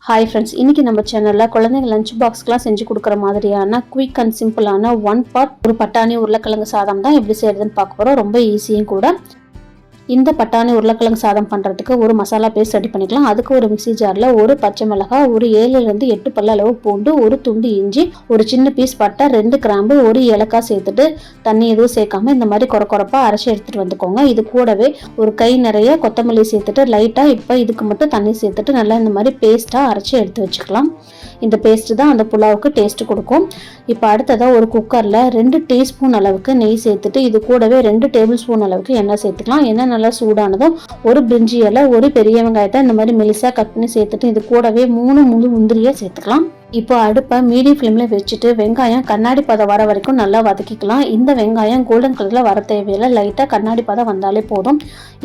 Hi friends, இன்றைக்கி நம்ம சேனலில் குழந்தைங்க லஞ்ச் பாக்ஸ்க்கெலாம் செஞ்சு கொடுக்குற மாதிரியான குயிக் அண்ட் சிம்பிளான ஒன் பார்ட் ஒரு பட்டாணி உருளைக்கிழங்கு சாதம் தான் எப்படி செய்கிறதுன்னு பார்க்க போகிறோம். ரொம்ப ஈஸியும் கூட. இந்த பட்டாணி உருளைக்கிழங்கு சாதம் பண்ணுறதுக்கு ஒரு மசாலா பேஸ்ட் ரெடி பண்ணிக்கலாம். அதுக்கு ஒரு மிக்ஸி ஜாரில் ஒரு பச்சை மிளகாய், ஒரு 7லேருந்து 8 பல்ல அளவு பூண்டு, ஒரு துண்டு இஞ்சி, ஒரு சின்ன பீஸ் பட்டை, 2 கிராம்பு, ஒரு ஏலக்காய் சேர்த்துட்டு தண்ணி எதுவும் சேர்க்காம இந்த மாதிரி குறப்பாக அரைச்சி எடுத்துகிட்டு வந்துக்கோங்க. இது கூடவே ஒரு கை நிறைய கொத்தமல்லி சேர்த்துட்டு லைட்டாக இப்போ இதுக்கு மட்டும் தண்ணி சேர்த்துட்டு நல்லா இந்த மாதிரி பேஸ்ட்டாக அரைச்சி எடுத்து வச்சுக்கலாம். இந்த பேஸ்ட்டு தான் அந்த புலாவுக்கு டேஸ்ட்டு கொடுக்கும். இப்போ அடுத்ததாக ஒரு குக்கரில் 2 டீஸ்பூன் அளவுக்கு நெய் சேர்த்துட்டு இது கூடவே 2 டேபிள் ஸ்பூன் அளவுக்கு எண்ணெய் சேர்த்துக்கலாம். எண்ணெய் நல்லா சூடானதும் ஒரு பிரிஞ்சி இலை, ஒரு பெரிய வெங்காயத்தை இந்த மாதிரி மெலிசாக கட் பண்ணி சேர்த்துட்டு இது கூடவே 3 முழு முந்திரியை சேர்த்துக்கலாம். இப்போ அடுப்பை மீடியம் ஃப்ளேமில் வச்சுட்டு வெங்காயம் கண்ணாடி பதம் வர வரைக்கும் நல்லா வதக்கிக்கலாம். இந்த வெங்காயம் கோல்டன் கலரில் வர தேவையில்லை, லைட்டாக கண்ணாடி பதம் வந்தாலே போதும்.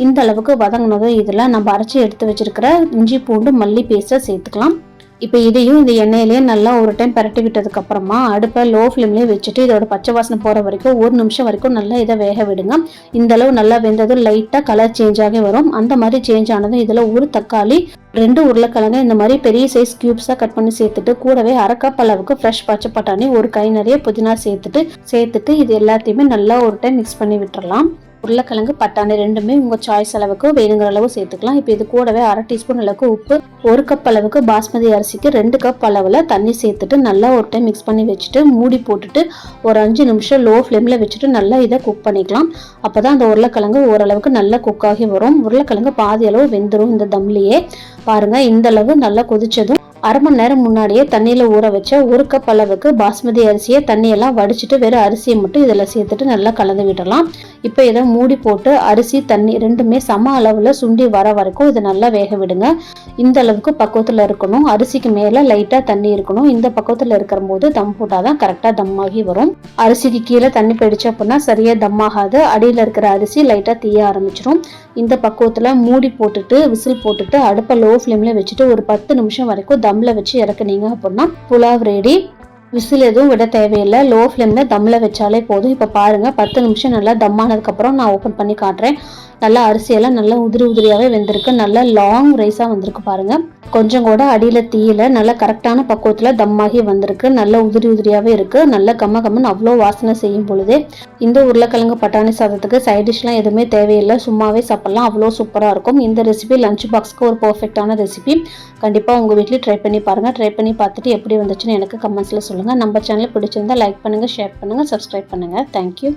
இந்த அளவுக்கு வதங்கினதும் இதில் நம்ம அரைச்சி எடுத்து வச்சிருக்கிற இஞ்சி பூண்டு மல்லி பேஸ்ட்டை சேர்த்துக்கலாம். இப்போ இதையும் இந்த எண்ணெயிலேயே நல்லா ஒரு டைம் பரட்டி விட்டதுக்கு அப்புறமா அடுப்பை லோ ஃப்ளேம்லேயே வச்சுட்டு இதோட பச்சை வாசனை போகிற வரைக்கும் 1 நிமிஷம் வரைக்கும் நல்லா இதை வேக விடுங்க. இந்த அளவு நல்லா வெந்ததும் லைட்டாக கலர் சேஞ்ச் ஆகி வரும். அந்த மாதிரி சேஞ்ச் ஆனதும் இதில் ஒரு தக்காளி, 2 உருளைக்கிழங்கு இந்த மாதிரி பெரிய சைஸ் கியூப்ஸாக கட் பண்ணி சேர்த்துட்டு கூடவே 1/2 கப் அளவுக்கு ஃப்ரெஷ் பச்சை பட்டாணி, ஒரு கை நிறைய புதினா சேர்த்துட்டு இது எல்லாத்தையுமே நல்லா ஒரு டைம் மிக்ஸ் பண்ணி விட்டுறலாம். உருளைக்கிழங்கு பட்டாணி ரெண்டுமே உங்கள் சாய்ஸ் அளவுக்கு வேணுங்கிற அளவு சேர்த்துக்கலாம். இப்போ இது கூடவே 1/2 டீஸ்பூன் அளவுக்கு உப்பு, 1 கப் அளவுக்கு பாஸ்மதி அரிசிக்கு 2 கப் அளவில் தண்ணி சேர்த்துட்டு நல்லா ஒரு டைம் மிக்ஸ் பண்ணி வச்சுட்டு மூடி போட்டுட்டு ஒரு 5 நிமிஷம் லோ ஃப்ளேமில் வச்சுட்டு நல்லா இதை குக் பண்ணிக்கலாம். அப்போ தான் அந்த உருளைக்கிழங்கு ஓரளவுக்கு நல்லா குக் ஆகி வரும். உருளைக்கிழங்கு பாதி அளவு வெந்துடும் இந்த தம்லேயே. பாருங்கள், இந்த அளவு நல்லா கொதிச்சதும் 1/2 மணி நேரம் முன்னாடியே தண்ணியில் ஊற வச்ச 1 கப் அளவுக்கு பாஸ்மதி அரிசியை தண்ணியெல்லாம் வடிச்சிட்டு வெறும் அரிசியை மட்டும் இதில் சேர்த்துட்டு நல்லா கலந்து விடலாம். இப்போ இதை மூடி போட்டு அரிசி தண்ணி ரெண்டுமே சம அளவில் சுண்டி வர வரைக்கும் இதை நல்லா வேக விடுங்க. இந்த அளவுக்கு பக்குவத்தில் இருக்கணும். அரிசிக்கு மேலே லைட்டாக தண்ணி இருக்கணும். இந்த பக்குவத்தில் இருக்கிற போது தம் போட்டால் தான் கரெக்டாக தம்மாகி வரும். அரிசிக்கு கீழே தண்ணி போயிடுச்சு அப்படின்னா சரியாக தம்மாகாது. அடியில் இருக்கிற அரிசி லைட்டாக தீய ஆரம்பிச்சிடும். இந்த பக்குவத்தில் மூடி போட்டுட்டு விசில் போட்டுட்டு அடுப்பை லோ ஃப்ளேமில் வச்சுட்டு ஒரு 10 நிமிஷம் வரைக்கும் தம்மில் வச்சு இறக்குனீங்க அப்படின்னா புலாவ் ரெடி. விசில் எதுவும் விட தேவையில்லை, லோ ஃப்ளேமில் தம்மில் வச்சாலே போதும். இப்போ பாருங்கள், 10 நிமிஷம் நல்லா தம்மானதுக்கப்புறம் நான் ஓப்பன் பண்ணி காட்டுறேன். நல்லா அரிசியெல்லாம் நல்லா உதிரியாகவே வெந்திருக்கு. நல்லா லாங் ரைஸாக வந்திருக்கு பாருங்கள். கொஞ்சம் கூட அடியில் தீயில நல்லா கரெக்டான பக்குவத்தில் தம்மாகி வந்திருக்கு. நல்லா உதிரியாகவே இருக்குது. நல்லா கம்மன்னு அவ்வளோ வாசனை செய்யும் பொழுதே. இந்த உருளைக்கிழங்கு பட்டாணி சாதத்துக்கு சைட் டிஷ்லாம் எதுவுமே தேவையில்லை, சும்மாவே சாப்பிட்லாம். அவ்வளோ சூப்பராக இருக்கும். இந்த ரெசிபி லஞ்ச் பாக்ஸ்க்கு ஒரு பர்ஃபெக்டான ரெசிபி. கண்டிப்பாக உங்கள் வீட்லேயும் ட்ரை பண்ணி பாருங்கள். ட்ரை பண்ணி பார்த்துட்டு எப்படி வந்துச்சுன்னு எனக்கு கமெண்ட்ஸில் சொல்லுங்கள். நம்ம சேனல் பிடிச்சிருந்தால் லைக் பண்ணுங்கள், ஷேர் பண்ணுங்கள், சப்ஸ்கிரைப் பண்ணுங்கள். தேங்க்யூ.